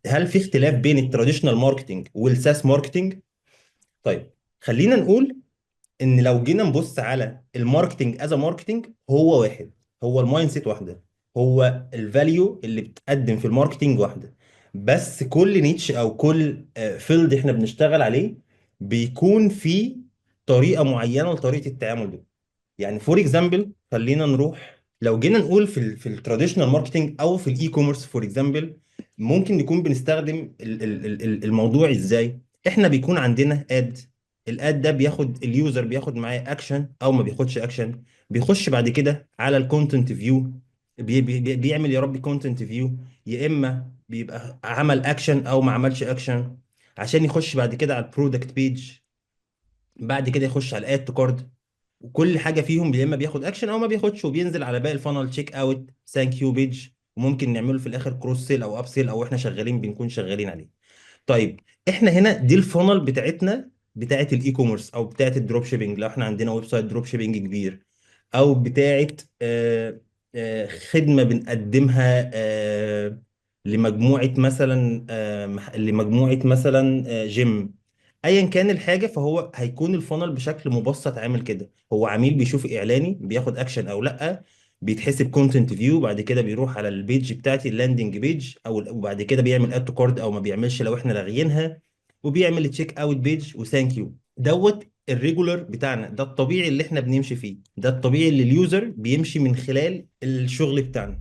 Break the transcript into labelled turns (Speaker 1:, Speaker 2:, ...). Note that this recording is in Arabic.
Speaker 1: هل في اختلاف بين التراديشنال ماركتنج والساس ماركتنج؟ طيب، خلينا نقول ان لو جينا نبص على الماركتنج از ماركتنج، هو واحد. هو المايند سيت واحده. هو الفاليو اللي بتقدم في الماركتنج واحده. بس كل نيتش او كل فيلد احنا بنشتغل عليه بيكون في طريقه معينه لطريقه التعامل دي. يعني فور اكزامبل، خلينا نروح لو جينا نقول في التراديشنال ماركتنج او في الاي كوميرس فور اكزامبل، ممكن نكون بنستخدم الموضوع ازاي. احنا بيكون عندنا اد. الاد ده بياخد اليوزر، بياخد معاه اكشن او ما بياخدش اكشن. بيخش بعد كده على الكونتنت فيو، بيعمل يا ربي كونتنت فيو، يا اما بيبقى عمل اكشن او ما عملش اكشن، عشان يخش بعد كده على البرودكت بيج. بعد كده يخش على الاد تو كارد. وكل حاجه فيهم يا اما بياخد اكشن او ما بياخدش، وبينزل على باقي الفانل تشيك اوت ثانك يو بيج. وممكن نعمله في الاخر كروس سيل او اب سيل، او احنا شغالين بنكون شغالين عليه. طيب، احنا هنا دي الفانل بتاعتنا، بتاعت الاي كوميرس او بتاعت الدروب شيبنج، لو احنا عندنا ويب سايت دروب شيبنج كبير، او بتاعت خدمه بنقدمها لمجموعه مثلا جيم. ايا كان الحاجه، فهو هيكون الفانل بشكل مبسط عامل كده. هو عميل بيشوف اعلاني، بياخد اكشن او لا، بيتحسب كونتنت فيو، بعد كده بيروح على البيج بتاعتي اللاندنج بيج، وبعد كده بيعمل اد تو كارد او ما بيعملش لو احنا لاغيينها، وبيعمل تشيك اوت بيج وثانك يو. دوت الريجولر بتاعنا، ده الطبيعي اللي احنا بنمشي فيه، ده الطبيعي اللي اليوزر بيمشي من خلال الشغل بتاعنا.